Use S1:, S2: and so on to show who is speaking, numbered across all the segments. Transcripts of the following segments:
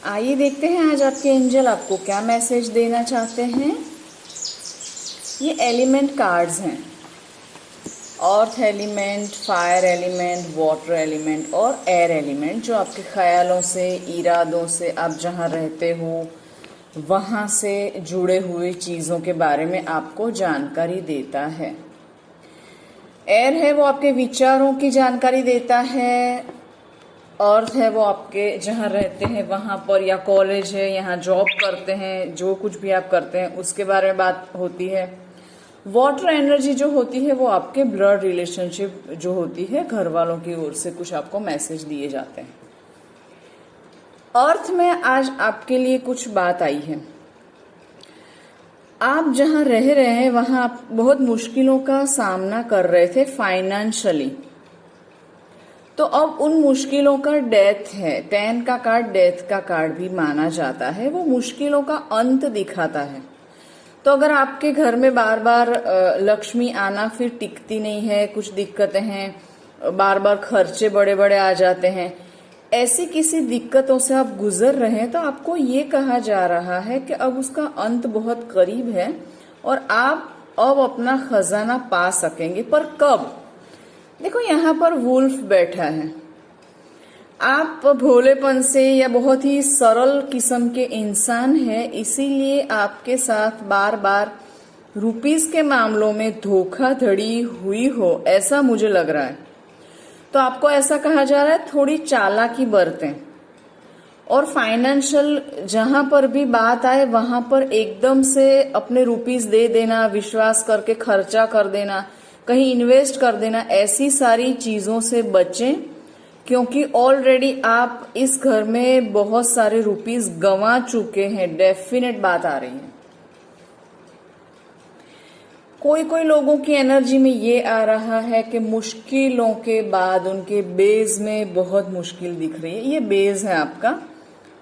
S1: आइए देखते हैं आज आपके एंजल आपको क्या मैसेज देना चाहते हैं। ये एलिमेंट कार्ड्स हैं। Earth element, fire element, water element और एयर एलिमेंट, जो आपके ख्यालों से, इरादों से, आप जहाँ रहते हो वहाँ से जुड़े हुए चीज़ों के बारे में आपको जानकारी देता है। एयर है वो आपके विचारों की जानकारी देता है। अर्थ है वो आपके जहाँ रहते हैं वहाँ पर, या कॉलेज है, यहाँ जॉब करते हैं, जो कुछ भी आप करते हैं उसके बारे में बात होती है। वाटर एनर्जी जो होती है वो आपके ब्लड रिलेशनशिप जो होती है, घर वालों की ओर से कुछ आपको मैसेज दिए जाते हैं। अर्थ में आज आपके लिए कुछ बात आई है। आप जहाँ रह रहे हैं वहाँ आप बहुत मुश्किलों का सामना कर रहे थे फाइनेंशियली, तो अब उन मुश्किलों का डेथ है। 10 का कार्ड डेथ का कार्ड भी माना जाता है। वो मुश्किलों का अंत दिखाता है। तो अगर आपके घर में बार बार लक्ष्मी आना फिर टिकती नहीं है, कुछ दिक्कतें हैं, बार बार खर्चे बड़े बड़े आ जाते हैं, ऐसी किसी दिक्कतों से आप गुजर रहे हैं, तो आपको ये कहा जा रहा है कि अब उसका अंत बहुत करीब है और आप अब अपना खजाना पा सकेंगे। पर कब? देखो, यहाँ पर वुल्फ बैठा है। आप भोलेपन से या बहुत ही सरल किस्म के इंसान हैं, इसीलिए आपके साथ बार बार रुपीस के मामलों में धोखाधड़ी हुई हो, ऐसा मुझे लग रहा है। तो आपको ऐसा कहा जा रहा है थोड़ी चालाकी बरतें, और फाइनेंशियल जहां पर भी बात आए वहां पर एकदम से अपने रुपीस दे देना, विश्वास करके खर्चा कर देना, कहीं इन्वेस्ट कर देना, ऐसी सारी चीजों से बचें, क्योंकि ऑलरेडी आप इस घर में बहुत सारे रुपीस गंवा चुके हैं। डेफिनेट बात आ रही है। कोई कोई लोगों की एनर्जी में ये आ रहा है कि मुश्किलों के बाद उनके बेस में बहुत मुश्किल दिख रही है। ये बेस है आपका,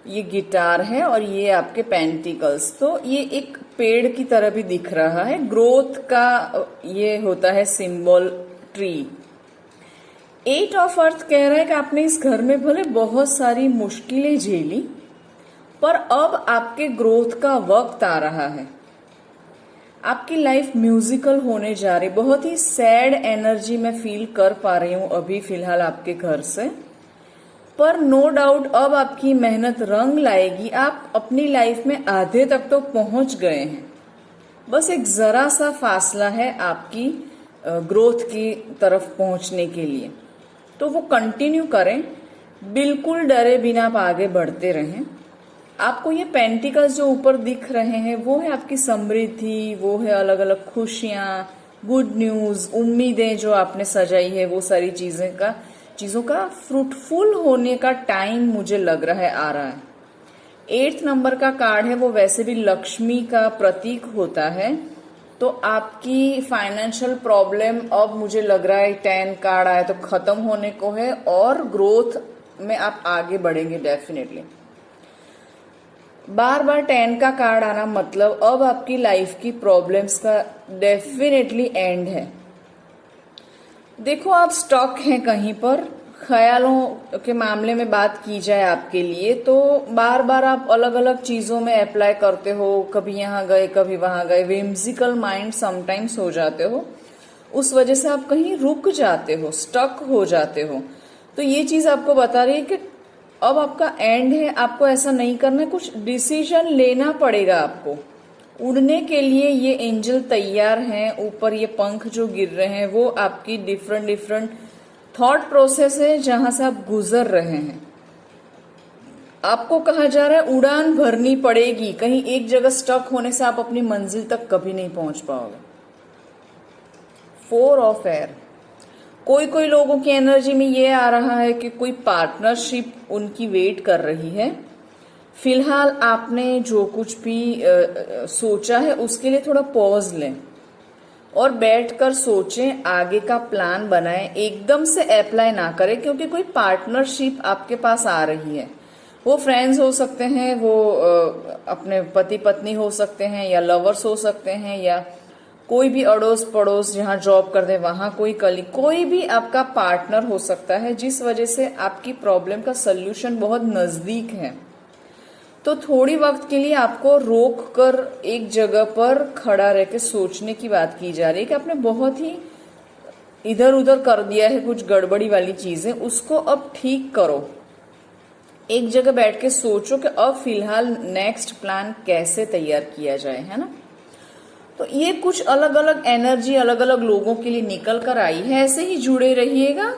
S1: ये गिटार है और ये आपके पेंटिकल्स। तो ये एक पेड़ की तरह भी दिख रहा है। ग्रोथ का ये होता है सिंबल, ट्री। 8 ऑफ अर्थ कह रहा है कि आपने इस घर में भले बहुत सारी मुश्किलें झेली, पर अब आपके ग्रोथ का वक्त आ रहा है। आपकी लाइफ म्यूजिकल होने जा रही। बहुत ही सैड एनर्जी में फील कर पा रही हूं अभी फिलहाल आपके घर से, पर नो डाउट अब आपकी मेहनत रंग लाएगी। आप अपनी लाइफ में आधे तक तो पहुंच गए हैं, बस एक जरा सा फासला है आपकी ग्रोथ की तरफ पहुंचने के लिए। तो वो कंटिन्यू करें, बिल्कुल डरे बिना आप आगे बढ़ते रहें। आपको ये पेंटिकल्स जो ऊपर दिख रहे हैं वो है आपकी समृद्धि, वो है अलग अलग खुशियां, गुड न्यूज, उम्मीदें जो आपने सजाई है, वो सारी चीजों का फ्रूटफुल होने का टाइम मुझे लग रहा है आ रहा है। 8 नंबर का कार्ड है, वो वैसे भी लक्ष्मी का प्रतीक होता है। तो आपकी फाइनेंशियल प्रॉब्लम अब मुझे लग रहा है 10 कार्ड आया तो खत्म होने को है, और ग्रोथ में आप आगे बढ़ेंगे डेफिनेटली। बार बार 10 का कार्ड आना मतलब अब आपकी लाइफ की प्रॉब्लम्स का डेफिनेटली एंड है। देखो, आप स्टक हैं कहीं पर। ख्यालों के मामले में बात की जाए आपके लिए, तो बार बार आप अलग अलग चीजों में अप्लाई करते हो, कभी यहाँ गए कभी वहां गए, विम्सिकल माइंड समटाइम्स हो जाते हो। उस वजह से आप कहीं रुक जाते हो, स्टक हो जाते हो। तो ये चीज आपको बता रही है कि अब आपका एंड है, आपको ऐसा नहीं करना है, कुछ डिसीजन लेना पड़ेगा आपको। उड़ने के लिए ये एंजल तैयार हैं। ऊपर ये पंख जो गिर रहे हैं वो आपकी डिफरेंट थॉट प्रोसेस है जहां से आप गुजर रहे हैं। आपको कहा जा रहा है उड़ान भरनी पड़ेगी। कहीं एक जगह स्टक होने से आप अपनी मंजिल तक कभी नहीं पहुंच पाओगे। 4 ऑफ एयर। कोई कोई लोगों की एनर्जी में ये आ रहा है कि कोई पार्टनरशिप उनकी वेट कर रही है। फिलहाल आपने जो कुछ भी सोचा है उसके लिए थोड़ा पॉज लें और बैठकर सोचें, आगे का प्लान बनाएं। एकदम से अप्लाई ना करें, क्योंकि कोई पार्टनरशिप आपके पास आ रही है। वो फ्रेंड्स हो सकते हैं, वो अपने पति पत्नी हो सकते हैं, या लवर्स हो सकते हैं, या कोई भी अड़ोस पड़ोस जहां जॉब करते हैं वहां कोई कलीग, कोई भी आपका पार्टनर हो सकता है, जिस वजह से आपकी प्रॉब्लम का सल्यूशन बहुत नजदीक है। तो थोड़ी वक्त के लिए आपको रोक कर एक जगह पर खड़ा रह के सोचने की बात की जा रही है कि आपने बहुत ही इधर उधर कर दिया है कुछ गड़बड़ी वाली चीजें, उसको अब ठीक करो। एक जगह बैठ के सोचो कि अब फिलहाल नेक्स्ट प्लान कैसे तैयार किया जाए, है ना। तो ये कुछ अलग अलग एनर्जी अलग अलग लोगों के लिए निकल कर आई है। ऐसे ही जुड़े रहिएगा।